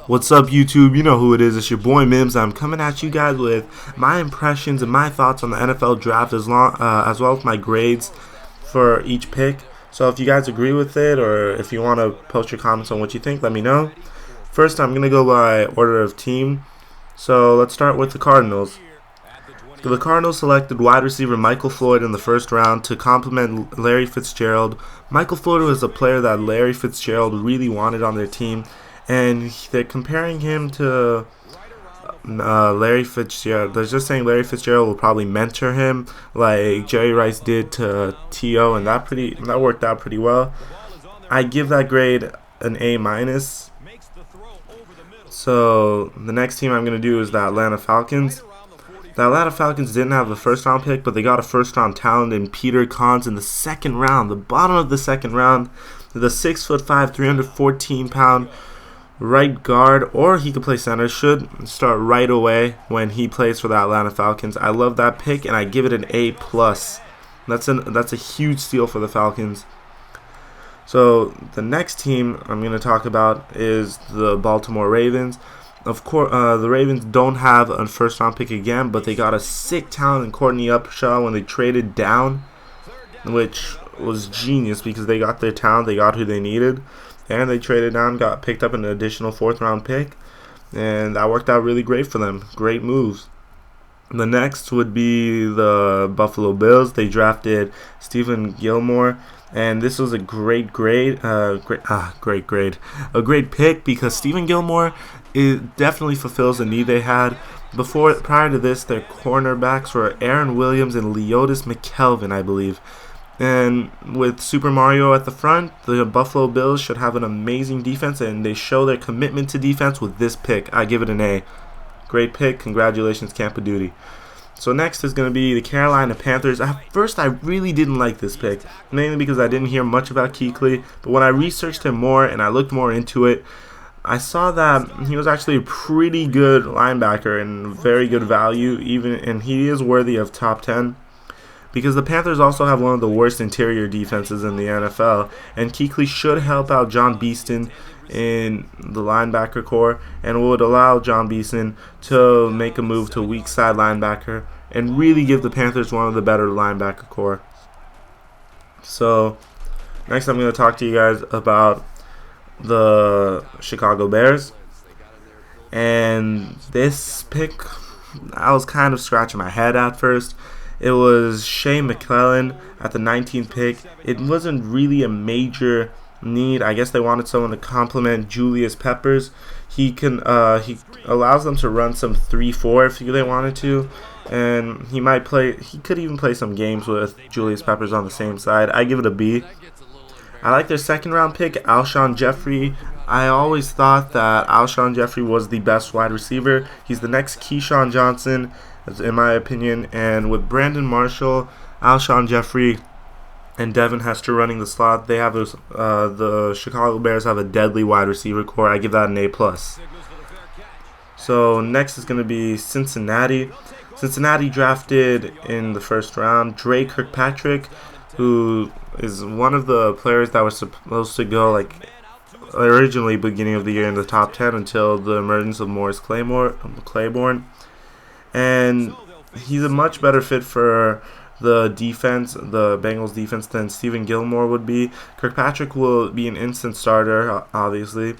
What's up, YouTube? You know who it is. It's your boy Mims. I'm coming at you guys with my impressions and my thoughts on the NFL draft as well as my grades for each pick. So if you guys agree with it or if you want to post your comments on what you think, let me know. First, I'm going to go by order of team. So let's start with the Cardinals. The Cardinals selected wide receiver Michael Floyd in the first round to complement Larry Fitzgerald. Michael Floyd was a player that Larry Fitzgerald really wanted on their team, and they're comparing him to Larry Fitzgerald. They're just saying Larry Fitzgerald will probably mentor him like Jerry Rice did to T.O., and that worked out pretty well. I give that grade an A-. So the next team I'm going to do is the Atlanta Falcons. The Atlanta Falcons didn't have a first-round pick, but they got a first-round talent in Peter Cons in the second round, the bottom of the second round. The 6'5", 314-pound right guard, or he could play center, should start right away when he plays for the Atlanta Falcons. I love that pick, and I give it an A+. That's a huge steal for the Falcons. So the next team I'm going to talk about is the Baltimore Ravens. Of course, the Ravens don't have a first-round pick again, but they got a sick talent in Courtney Upshaw when they traded down, which was genius because they got their talent, they got who they needed, and they traded down, got picked up an additional fourth-round pick, and that worked out really great for them. Great moves. The next would be the Buffalo Bills. They drafted Stephen Gilmore, and this was a great pick because Stephen Gilmore definitely fulfills the need they had. Prior to this, their cornerbacks were Aaron Williams and Leotis McKelvin, I believe. And with Super Mario at the front, the Buffalo Bills should have an amazing defense, and they show their commitment to defense with this pick. I give it an A. Great pick. Congratulations, Camp of Duty. So next is going to be the Carolina Panthers. At first, I really didn't like this pick, mainly because I didn't hear much about Kuechly. But when I researched him more and I looked more into it, I saw that he was actually a pretty good linebacker and very good value, and he is worthy of top 10. Because the Panthers also have one of the worst interior defenses in the NFL, and Kuechly should help out John Beeston in the linebacker core and would allow John Beeston to make a move to weak side linebacker and really give the Panthers one of the better linebacker core. So next I'm going to talk to you guys about the Chicago Bears. And this pick, I was kind of scratching my head at first. It was Shea McClellan at the 19th pick. It wasn't really a major need. I guess they wanted someone to complement Julius Peppers. He allows them to run some 3-4 if they wanted to, and he could even play some games with Julius Peppers on the same side. I give it a B. I like their second round pick, Alshon Jeffrey. I always thought that Alshon Jeffrey was the best wide receiver. He's the next Keyshawn Johnson, in my opinion. And with Brandon Marshall, Alshon Jeffrey, and Devin Hester running the slot, they have the Chicago Bears have a deadly wide receiver core. I give that an A+. So next is going to be Cincinnati. Cincinnati drafted in the first round Dre Kirkpatrick, who is one of the players that was supposed to go originally beginning of the year in the top 10 until the emergence of Morris Claiborne. And he's a much better fit for the defense, the Bengals defense, than Stephen Gilmore would be. Kirkpatrick will be an instant starter, obviously,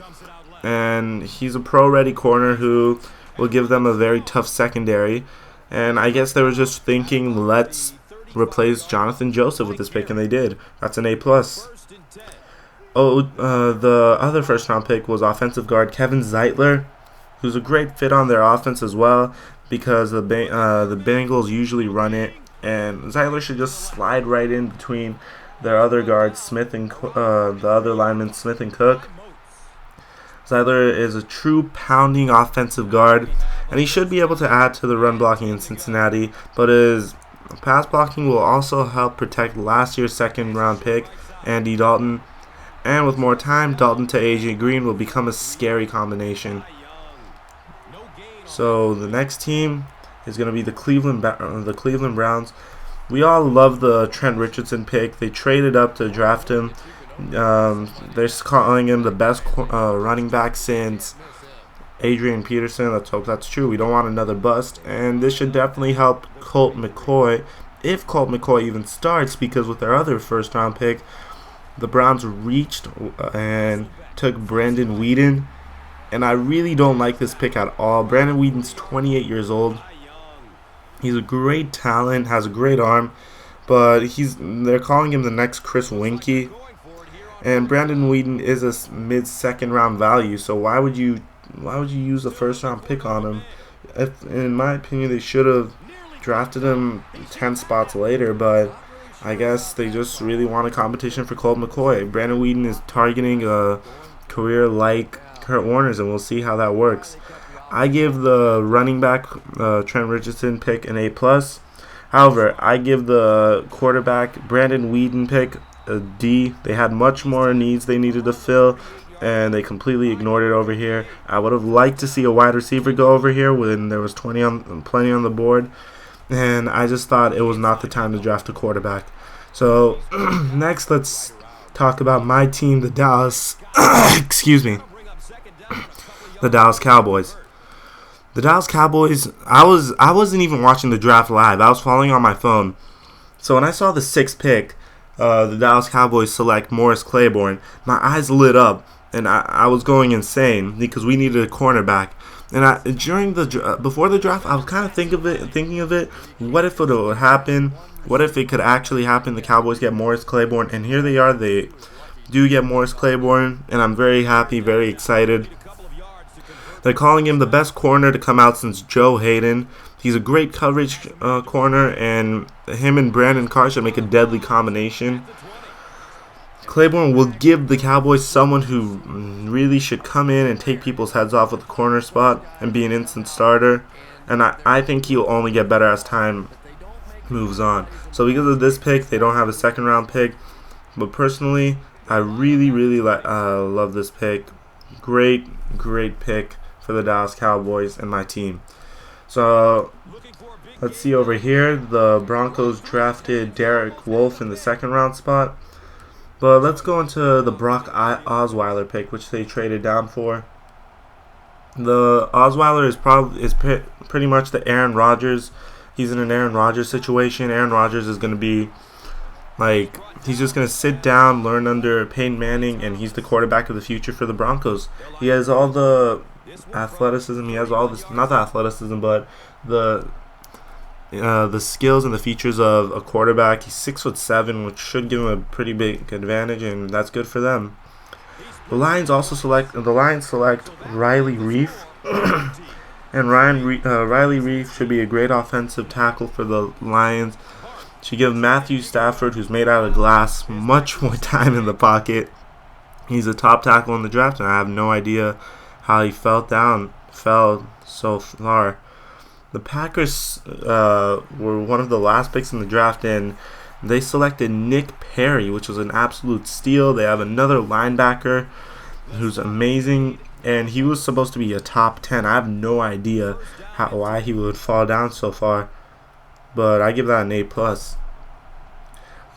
and he's a pro-ready corner who will give them a very tough secondary. And I guess they were just thinking, let's replace Jonathan Joseph with this pick, and they did. That's an A+. The other first-round pick was offensive guard Kevin Zeitler, who's a great fit on their offense as well because the Bengals usually run it, and Zeitler should just slide right in between their other guards, the other linemen, Smith and Cook. Zeitler is a true pounding offensive guard, and he should be able to add to the run blocking in Cincinnati, but his pass blocking will also help protect last year's second-round pick, Andy Dalton. And with more time, Dalton to AJ Green will become a scary combination. So the next team is going to be the Cleveland Browns. We all love the Trent Richardson pick. They traded up to draft him. They're calling him the best running back since Adrian Peterson. Let's hope that's true. We don't want another bust. And this should definitely help Colt McCoy, if Colt McCoy even starts, because with their other first-round pick, the Browns reached and took Brandon Weeden. And I really don't like this pick at all. Brandon Weeden's 28 years old. He's a great talent, has a great arm, but they're calling him the next Chris Winkie. And Brandon Weeden is a mid-second round value, so why would you use a first-round pick on him? In my opinion, they should have drafted him 10 spots later, but I guess they just really want a competition for Colt McCoy. Brandon Weeden is targeting a career like Kurt Warner's, and we'll see how that works. I give the running back Trent Richardson pick an A+. However, I give the quarterback Brandon Weeden pick a D. They had much more needs they needed to fill, and they completely ignored it over here. I would have liked to see a wide receiver go over here when there was plenty on the board, and I just thought it was not the time to draft a quarterback. So next, let's talk about my team, the Dallas. The Dallas Cowboys. The Dallas Cowboys. I wasn't even watching the draft live. I was following on my phone. So when I saw the 6th pick, the Dallas Cowboys select Morris Claiborne, my eyes lit up, and I was going insane because we needed a cornerback. And before the draft, I was kind of thinking of it. What if it would happen? What if it could actually happen? The Cowboys get Morris Claiborne, and here they are. They do get Morris Claiborne, and I'm very happy, very excited. They're calling him the best corner to come out since Joe Hayden. He's a great coverage corner, and him and Brandon Carr should make a deadly combination. Claiborne will give the Cowboys someone who really should come in and take people's heads off with the corner spot and be an instant starter. And I think he'll only get better as time moves on. So because of this pick, they don't have a second-round pick. But personally, I really love this pick. Great pick for the Dallas Cowboys and my team. So let's see over here. The Broncos drafted Derek Wolfe in the second-round spot. But let's go into the Brock Osweiler pick, which they traded down for. The Osweiler is pretty much the Aaron Rodgers. He's in an Aaron Rodgers situation. Aaron Rodgers is going to be he's just going to sit down, learn under Peyton Manning, and he's the quarterback of the future for the Broncos. He has all the athleticism. He has all this, not the athleticism, but the skills and the features of a quarterback. He's 6'7", which should give him a pretty big advantage, and that's good for them. The Lions select Riley Reif, and Riley Reif should be a great offensive tackle for the Lions. Should give Matthew Stafford, who's made out of glass, much more time in the pocket. He's a top tackle in the draft, and I have no idea how he fell so far. The Packers were one of the last picks in the draft, and they selected Nick Perry, which was an absolute steal. They have another linebacker who's amazing, and he was supposed to be a top 10. I have no idea why he would fall down so far, but I give that an A+.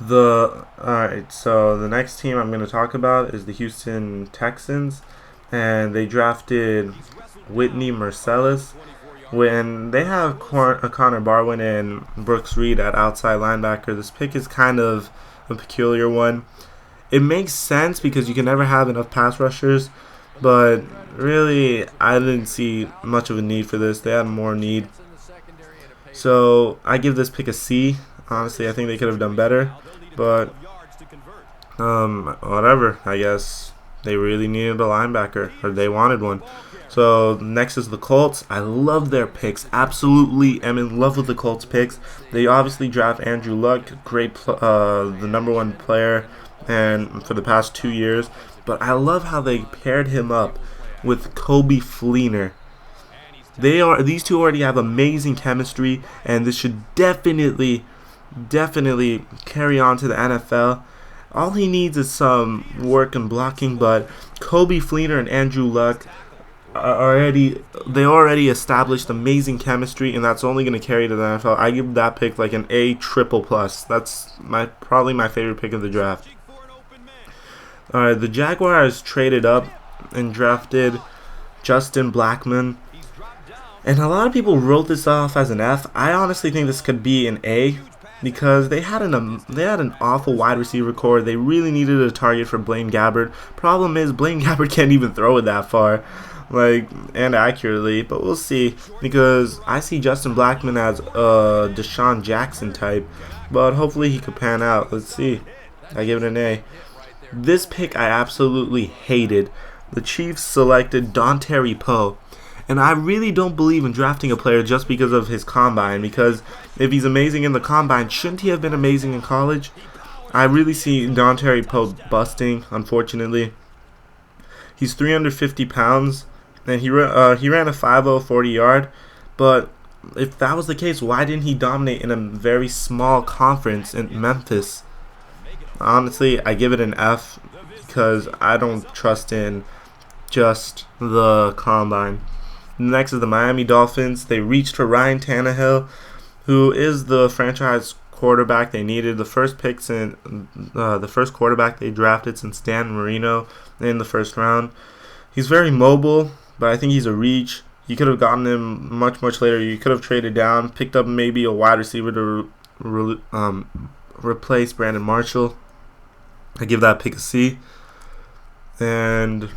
Alright, so the next team I'm going to talk about is the Houston Texans, and they drafted Whitney Mercilus. When they have Connor Barwin and Brooks Reed at outside linebacker, this pick is kind of a peculiar one. It makes sense because you can never have enough pass rushers, but really, I didn't see much of a need for this. They had more need. So I give this pick a C. Honestly, I think they could have done better, but whatever. I guess they really needed a linebacker, or they wanted one. So next is the Colts. I love their picks. Absolutely am in love with the Colts picks. They obviously draft Andrew Luck, the number one player, and for the past 2 years. But I love how they paired him up with Coby Fleener. These two already have amazing chemistry, and this should definitely carry on to the NFL. All he needs is some work and blocking, but Coby Fleener and Andrew Luck already established amazing chemistry, and that's only going to carry to the NFL. I give that pick like an A++. That's probably my favorite pick of the draft. Alright, the Jaguars traded up and drafted Justin Blackmon. And a lot of people wrote this off as an F. I honestly think this could be an A because they had an awful wide receiver core. They really needed a target for Blaine Gabbert. Problem is, Blaine Gabbert can't even throw it that far, and accurately. But we'll see, because I see Justin Blackmon as a Deshaun Jackson type. But hopefully he could pan out. Let's see. I give it an A. This pick I absolutely hated. The Chiefs selected Dontari Poe. And I really don't believe in drafting a player just because of his combine, because if he's amazing in the combine, shouldn't he have been amazing in college? I really see Dontari Poe busting, unfortunately. He's 350 pounds, and he ran a 5.0 40-yard, but if that was the case, why didn't he dominate in a very small conference in Memphis? Honestly, I give it an F because I don't trust in just the combine. Next is the Miami Dolphins. They reached for Ryan Tannehill, who is the franchise quarterback they needed. The first quarterback they drafted since Dan Marino in the first round. He's very mobile, but I think he's a reach. You could have gotten him much later. You could have traded down, picked up maybe a wide receiver to replace Brandon Marshall. I give that pick a C. And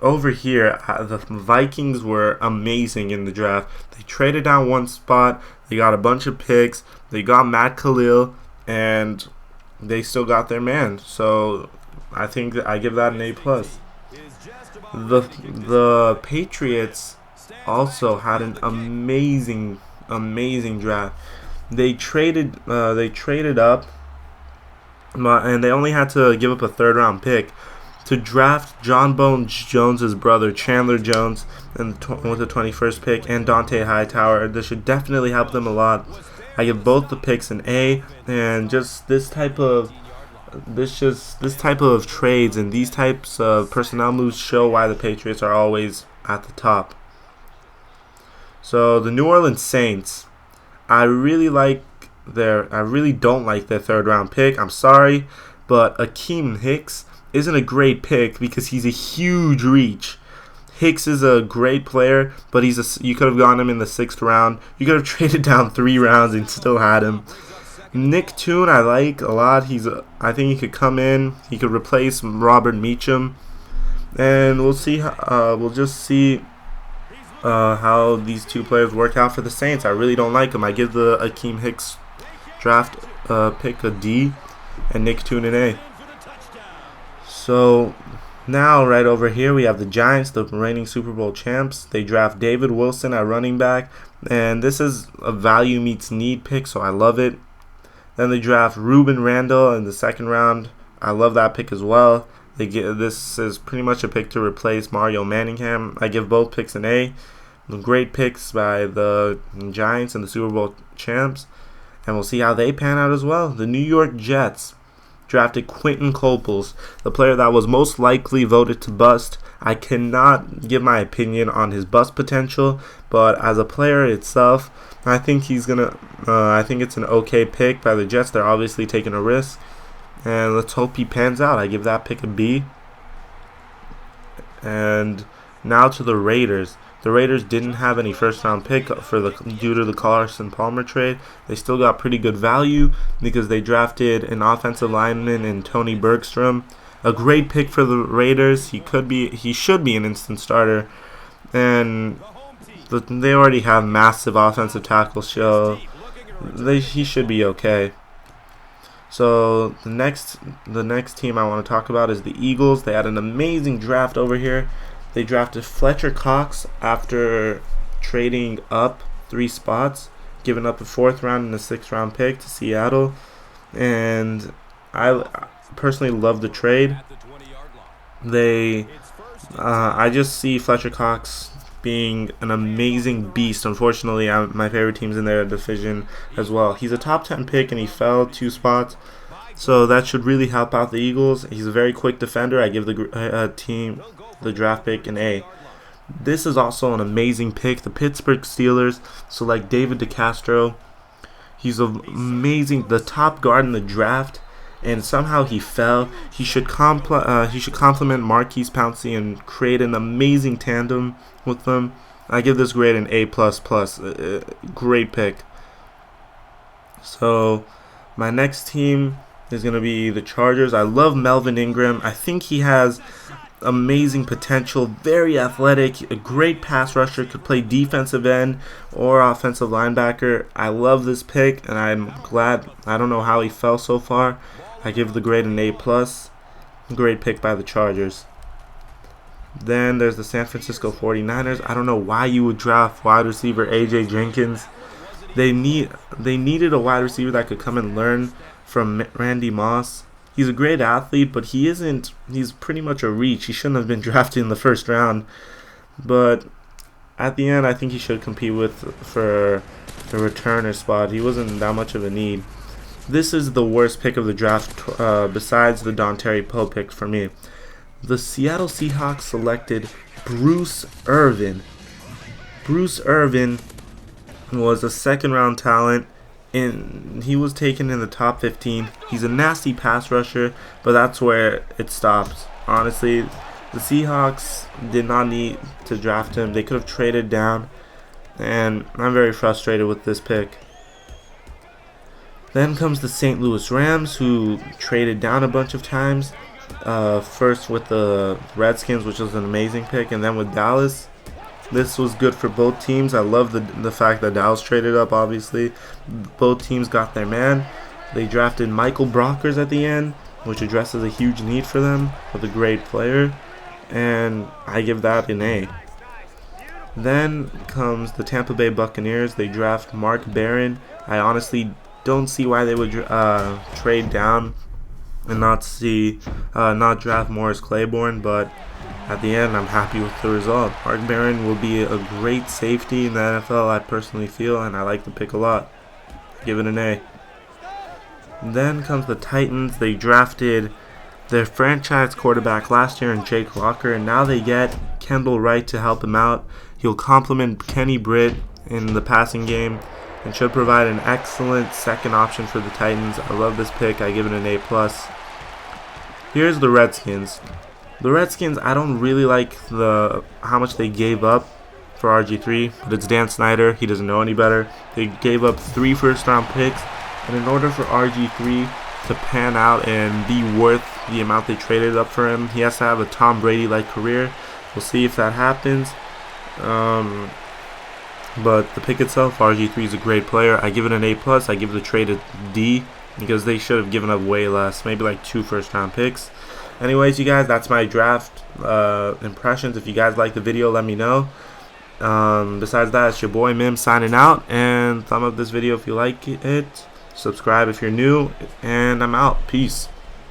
over here, the Vikings were amazing in the draft. They traded down one spot. They got a bunch of picks. They got Matt Khalil, and they still got their man. So I think I give that an A+. The Patriots also had an amazing draft. They traded up, and they only had to give up a 3rd-round pick to draft John Bones Jones' brother, Chandler Jones, with the 21st pick, and Dante Hightower. This should definitely help them a lot. I give both the picks an A, and just this type of trades and these types of personnel moves show why the Patriots are always at the top. So the New Orleans Saints, I really don't like their 3rd-round pick. I'm sorry, but Akeem Hicks isn't a great pick because he's a huge reach. Hicks is a great player, but you could have gotten him in the 6th round. You could have traded down 3 rounds and still had him. Nick Toon I like a lot. I think he could come in. He could replace Robert Meacham, and we'll see. We'll just see how these two players work out for the Saints. I really don't like them. I give the Akeem Hicks draft pick a D, and Nick Toon an A. So now right over here we have the Giants, the reigning Super Bowl champs. They draft David Wilson at running back, and this is a value meets need pick, so I love it. Then they draft Ruben Randall in the 2nd round. I love that pick as well. This is pretty much a pick to replace Mario Manningham. I give both picks an A. Great picks by the Giants and the Super Bowl champs, and we'll see how they pan out as well. The New York Jets drafted Quentin Coples, the player that was most likely voted to bust. I cannot give my opinion on his bust potential, but as a player itself, I think I think it's an okay pick by the Jets. They're obviously taking a risk, and let's hope he pans out. I give that pick a B. And now to the Raiders. The Raiders didn't have any 1st-round pick due to the Carson Palmer trade. They still got pretty good value because they drafted an offensive lineman in Tony Bergstrom. A great pick for the Raiders. He should be an instant starter, and they already have massive offensive tackles, so he should be okay. So the next team I want to talk about is the Eagles. They had an amazing draft over here. They drafted Fletcher Cox after trading up 3 spots, giving up a 4th round and a 6th round pick to Seattle. And I personally love the trade. I just see Fletcher Cox being an amazing beast. Unfortunately, my favorite team's in their division as well. He's a top 10 pick and he fell 2 spots. So that should really help out the Eagles. He's a very quick defender. I give the team the draft pick an A. This is also an amazing pick. The Pittsburgh Steelers select David DeCastro. He's amazing. The top guard in the draft. and somehow he fell. He should compliment Marquise Pouncey and create an amazing tandem with them. I give this grade an A++. Great pick. So my next team is going to be the Chargers. I love Melvin Ingram. I think he has amazing potential, very athletic, a great pass rusher, could play defensive end or offensive linebacker. I love this pick, and I'm glad. I don't know how he fell so far. I give the grade an A+. Great pick by the Chargers. Then there's the San Francisco 49ers. I don't know why you would draft wide receiver A.J. Jenkins. They needed a wide receiver that could come and learn from Randy Moss. He's a great athlete, but he's pretty much a reach. He shouldn't have been drafted in the first round. But at the end, I think he should compete for the returner spot. He wasn't that much of a need. This is the worst pick of the draft besides the Dontari Poe pick for me. The Seattle Seahawks selected Bruce Irvin. Bruce Irvin was a second-round talent, and he was taken in the top 15. He's a nasty pass rusher, but that's where it stops. Honestly, the Seahawks did not need to draft him. They could have traded down, and I'm very frustrated with this pick. Then comes the St. Louis Rams, who traded down a bunch of times. First with the Redskins, which was an amazing pick, and then with Dallas. This was good for both teams. I love the fact that Dallas traded up, obviously. Both teams got their man. They drafted Michael Brockers at the end, which addresses a huge need for them with a great player, and I give that an A. Then comes the Tampa Bay Buccaneers. They draft Mark Barron. I honestly don't see why they would trade down and not draft Morris Claiborne, but at the end, I'm happy with the result. Mark Barron will be a great safety in the NFL, I personally feel, and I like the pick a lot. Give it an A. Then comes the Titans. They drafted their franchise quarterback last year in Jake Locker, and now they get Kendall Wright to help him out. He'll complement Kenny Britt in the passing game and should provide an excellent second option for the Titans. I love this pick. I give it an A+. Here's the Redskins. The Redskins, I don't really like how much they gave up for RG3, but it's Dan Snyder. He doesn't know any better. They gave up 3 first-round picks, and in order for RG3 to pan out and be worth the amount they traded up for him, he has to have a Tom Brady-like career. We'll see if that happens. But the pick itself, RG3 is a great player. I give it an A+. I give the trade a D because they should have given up way less, maybe like 2 first-round picks. Anyways, you guys, that's my draft impressions. If you guys like the video, let me know. Besides that, it's your boy Mim signing out. And thumb up this video if you like it. Subscribe if you're new. And I'm out. Peace.